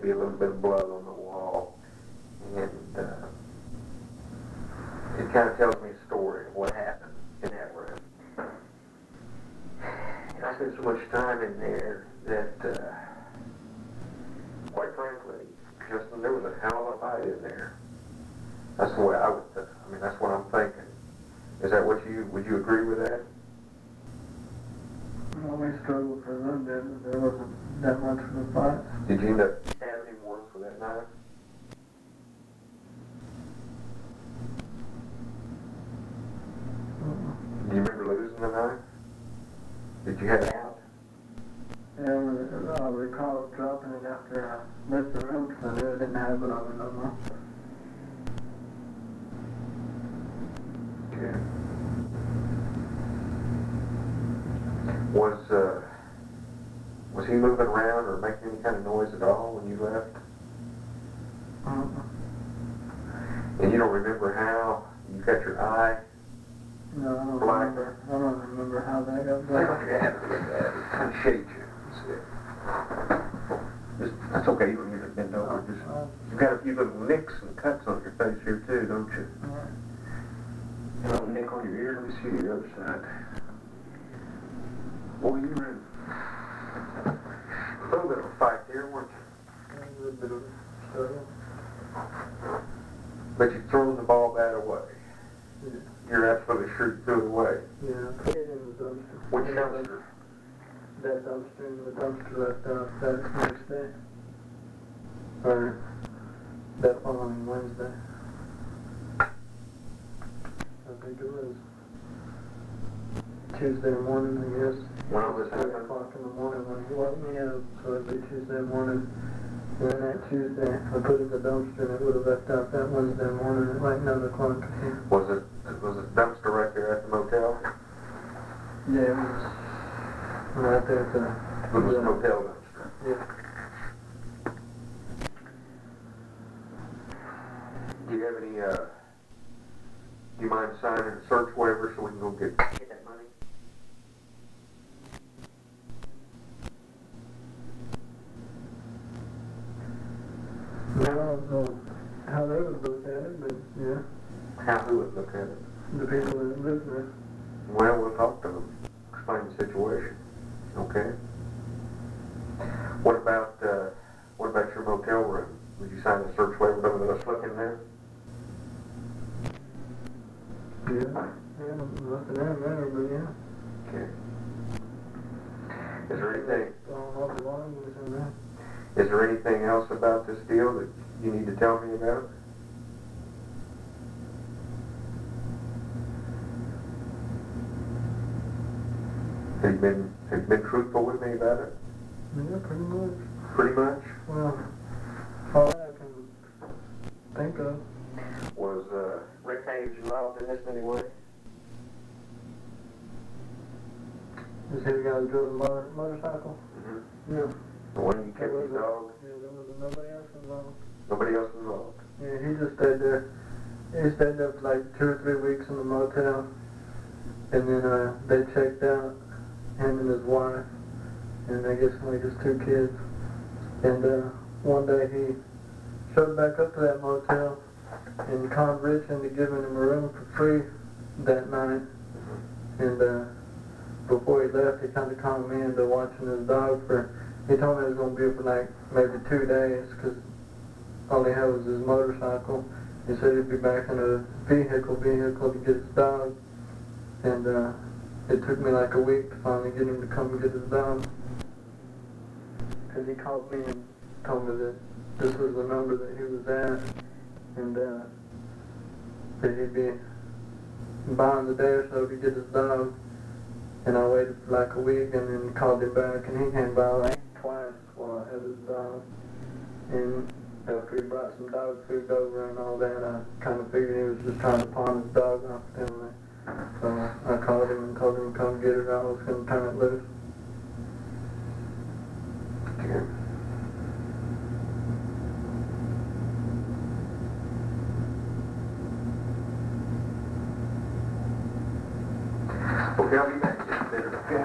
be a little bit of blood on the wall. And it kind of tells me a story of what happened in that room. And I spent so much time in there that, quite frankly, Justin, there was a hell of a fight in there. That's the way I would, I mean, that's what I'm thinking. Is that what would you agree with that? Well, we struggled for a little bit, but there wasn't that much of a fight. Did you end up having him worse with that knife? Do you remember losing the knife? Did you have it out? Yeah, I recall dropping it after I left the room because I knew I didn't have it on me no more. Okay. Was he moving around or making any kind of noise at all when you left? And you don't remember how you got your eye? No, I don't remember. I don't remember how that got Look at it. Kind of shake you. That's okay. You don't need to bend over. You've got a few little nicks and cuts on your face here too, don't you? A little nick on your ear. Let me see the other side. Boy, you were in a little bit of a fight there, weren't you? A little bit of a struggle. But you've thrown the ball bat away. Yeah. You're absolutely sure you threw it away. Yeah, put it in the dumpster. Which dumpster? That dumpster, and the dumpster left out that next day. Or that following Wednesday. I think it was Tuesday morning, I guess. When all this 3 happened? o'clock in the morning when he woke me up, so it'd be Tuesday morning. And then that Tuesday, I put it in the dumpster and it would have left out that Wednesday morning at like 9 o'clock. Was it dumpster right there at the motel? Yeah, it was right there at the... It was a motel dumpster? Yeah. Do you have any, do you mind signing a search waiver so we can go get that money? I don't know how they would look at it, but yeah. How who would look at it? The people that live there. Well, we'll talk to them. Explain the situation. Okay? What about your motel room? Would you sign a search waiver to let us look in there? Yeah. Yeah, nothing in there, but yeah. Okay. Is there anything? All off the line was in there. Is there anything else about this deal that you need to tell me about? Have you been truthful with me about it? Yeah, pretty much. Pretty much? Well, all I can think of. Was Rick Hayes involved in this in any way? Is he the guy who drove the motorcycle? Mm-hmm. Yeah. The one you kept his dog? Yeah, there was nobody else involved. Nobody else involved? Yeah, he just stayed there. He stayed there for like 2 or 3 weeks in the motel. And then they checked out, him and his wife, and I guess like his 2 kids. And one day he showed back up to that motel and called Rich into giving him a room for free that night. And before he left, he kind of called me into watching his dog for, he told me he was going to be for like maybe 2 days because all he had was his motorcycle. He said he'd be back in a vehicle to get his dog. And it took me like a week to finally get him to come and get his dog. Because he called me and told me that this was the number that he was at. And that he'd be by in the day or so to get his dog. And I waited for like a week and then called him back and he came by like twice while I had his dog. And after he brought some dog food over and all that, I kind of figured he was just trying to pawn his dog off to me. So I called him and told him to come get it. I was going to turn it loose. Okay. Okay, I'll be back just a minute, okay?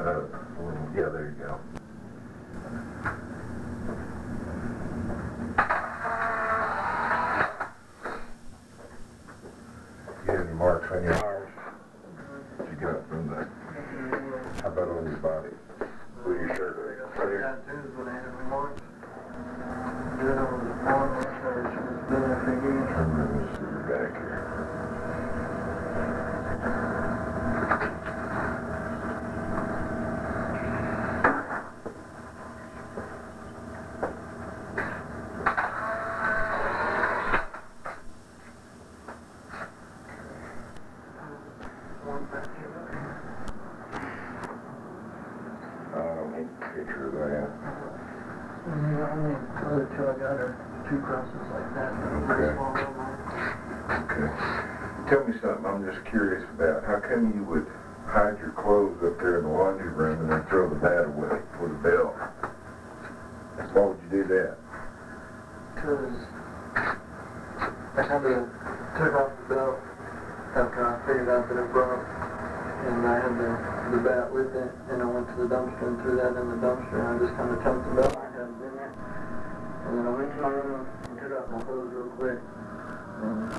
Yeah, there you go. You have any marks on your arms? Did you get up from that? How about on your body? With your shirt? Right here. Tattoos when I had remarks. Then I was born with her. She's been there for years. I'm going to see your back here. Picture of that. Only other two I got are two crosses like that. Okay. Small little ones. Okay. Tell me something I'm just curious about. How come you would hide your clothes up there in the laundry room and then throw the bat away with a belt? Why would you do that? Because I kind of took off the belt after I figured out that it broke. And I had the bat with it, and I went to the dumpster and threw that in the dumpster, and I just kind of chunked the belt I had in there. And then I went to my room and took off my clothes real quick, and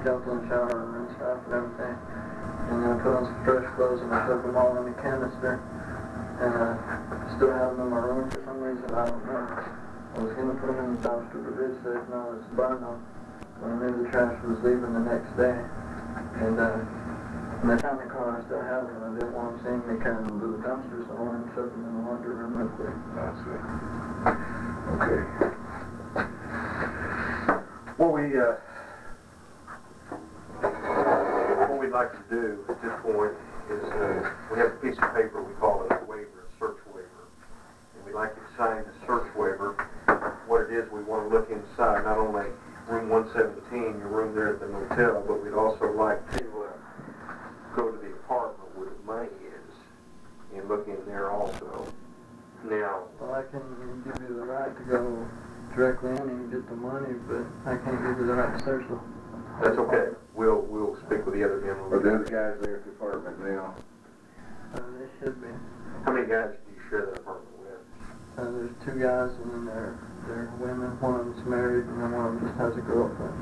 jumped in the shower and rinsed off and everything. And then I put on some fresh clothes and I took them all in a canister, and I still have them in my room for some reason, I don't know. I was going to put them in the dumpster, but Rich said, no, it's burned them. When I knew the trash was leaving the next day. And when I found the car, I still have them. I didn't want them seeing me carrying them to the dumpster, so I wanted to shove them in the laundry room real quick. I see. Okay. What we'd like to do at this point is we have a piece of paper we call it a waiver, a search waiver. And we'd like you to sign the search waiver. What it is, we want to look inside not only room 117, your room there at the motel, but we'd also like to go to the apartment where the money is and look in there also. Now, well, I can give you the right to go directly in and get the money, but I can't give you the right to search them. that's okay. We'll speak with the other gentlemen. Are the other guys there at the apartment now? They should be. How many guys do you share that apartment with? There's two guys, and then they're women. One of them's married, and then one of them just has a girlfriend.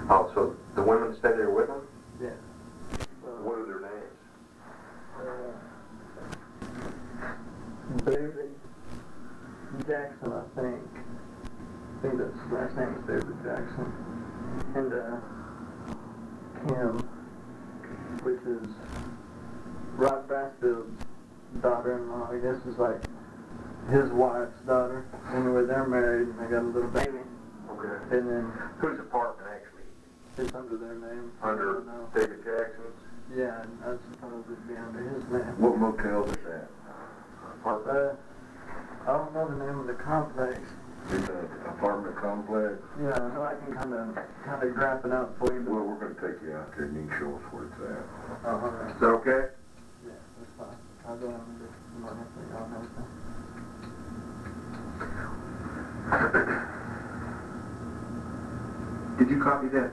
Oh, so the women stay there with them? Yeah. What are their names? David Jackson, I think. I think that's his last name is David Jackson. And Kim, which is Rod Brassfield's daughter-in-law, I guess is like his wife's daughter. Anyway, they're married and they got a little baby. Okay. And then Whose apartment actually? it's under their name. Under David Jackson's? Yeah, and I suppose it'd be under his name. What motel is that? Apartment? I don't know the name of the complex. It's an apartment complex? Yeah, I know I can kind of grab it out for you. Well, we're going to take you out there and you can show us where it's at. All right. Is that okay? Yeah, that's fine. I'll go ahead and get the money for y'all and everything. Did you copy that?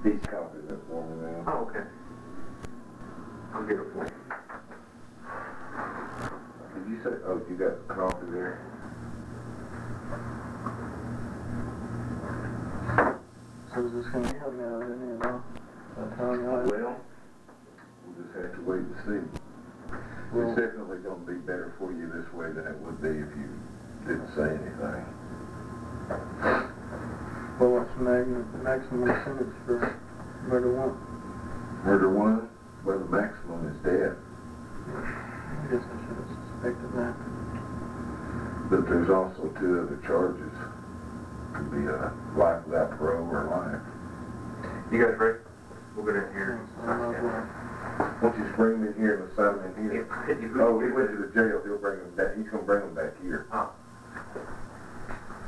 These copies that for me now. Oh, okay. I'll get it for you. Did you say, oh, you got a copy there? So is this going to help me out any at all? Well, we'll just have to wait and see. It's definitely going to be better for you this way than it would be if you didn't say anything. Well, what's the maximum sentence for murder one? Murder one? Well, the maximum is death. I guess I should have suspected that. But there's also two other charges. Could be a life without parole or life. You guys ready? We'll go down here. Why don't you just bring them in here and sign them in here? Oh, he went to the jail. He'll bring them back. He's going to bring them back here. Oh.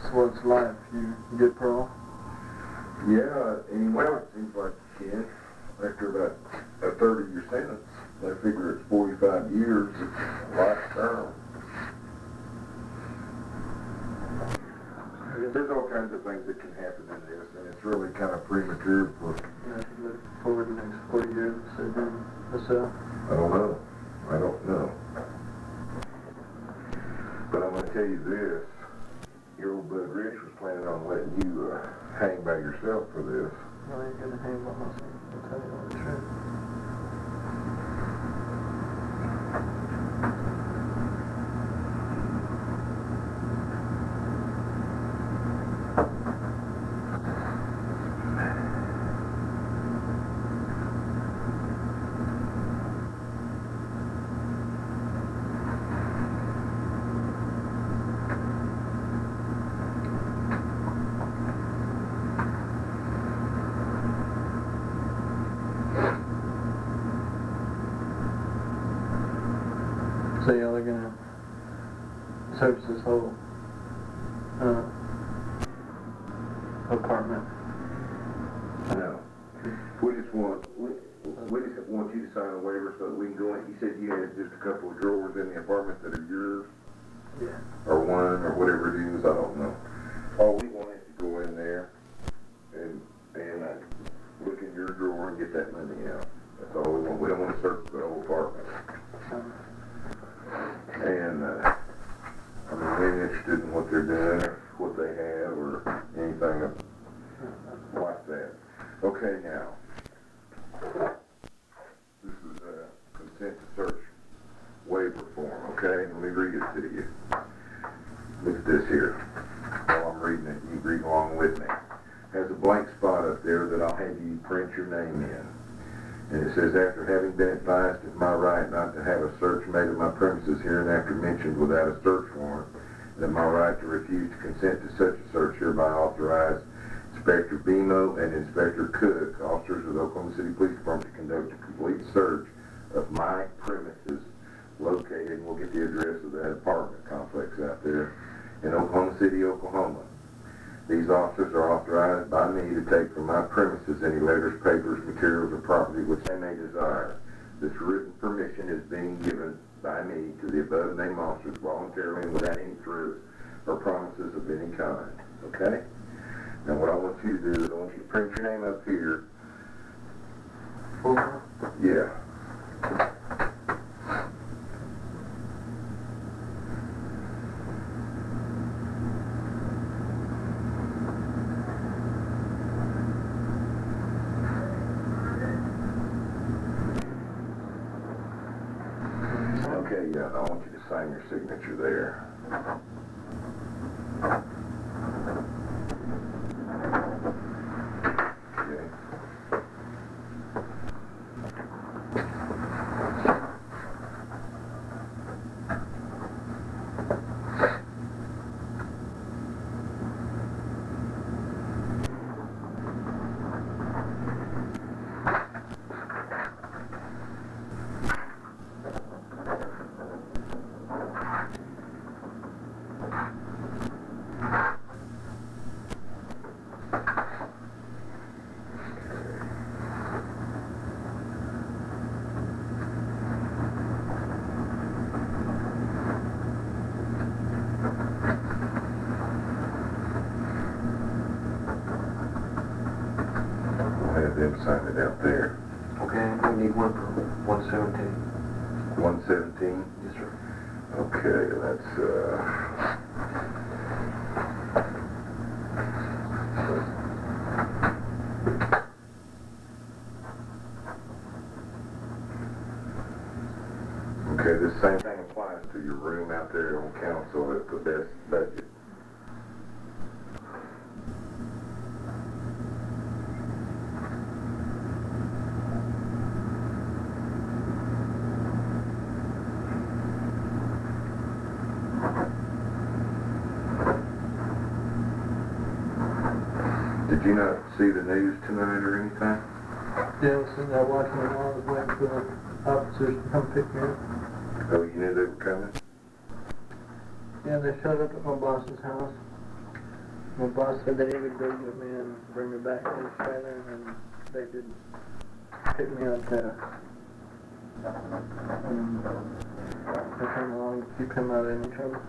So what's life? You get parole? Yeah, anyway, it seems like you can. After about a third of your sentence, they figure it's 45 years, it's life term. There's all kinds of things that can happen in this, and it's really kind of premature for... Yeah, if you look forward the next 40 years, so then, I don't know. But I'm going to tell you this. Your old bud Rich was planning on letting you hang by yourself for this. I ain't gonna hang by myself, I'll tell you all the truth. So y'all are gonna search this whole apartment? No. We just want you to sign a waiver so that we can go in. You said you had just a couple of drawers in the apartment that are yours? Yeah. Or one, or whatever it is, I don't know. All we want is to go in there and look in your drawer and get that money out. That's all we want. We don't want to search the whole apartment. And, I mean, we ain't interested in what they're doing, or what they have, or anything like that. Okay, now, this is a consent to search waiver form, okay? Let me read it to you. Look at this here. While I'm reading it, you read along with me. There's a blank spot up there that I'll have you print your name in. And it says, after having been advised of my right not to have a search made of my premises hereinafter mentioned without a search warrant, and my right to refuse to consent to such a search hereby authorized Inspector Bemo and Inspector Cook, officers of the Oklahoma City Police Department, to conduct a complete search of my premises located, and we'll get the address of that apartment complex out there, in Oklahoma City, Oklahoma. These officers are authorized by me to take from my premises any letters, papers, materials, or property which they may desire. This written permission is being given by me to the above-named officers voluntarily and without any threats or promises of any kind. Okay? Now what I want you to do is I want you to print your name up here. Yeah. Okay, yeah, and I want you to sign your signature there. Okay. Have them sign it out there. Okay, we need one for 117. 117? Yes, sir. Okay, that's, okay, the same thing applies to your room out there on council at the best budget. Did you not see the news tonight or anything? Yeah, I was sitting there watching it while I was waiting for the officers to come pick me up. Oh, you knew they were coming? Yeah, they showed up at my boss's house. My boss said that he would go get me and bring me back to his trailer, and they did pick me up there. And I came along to keep him out of any trouble.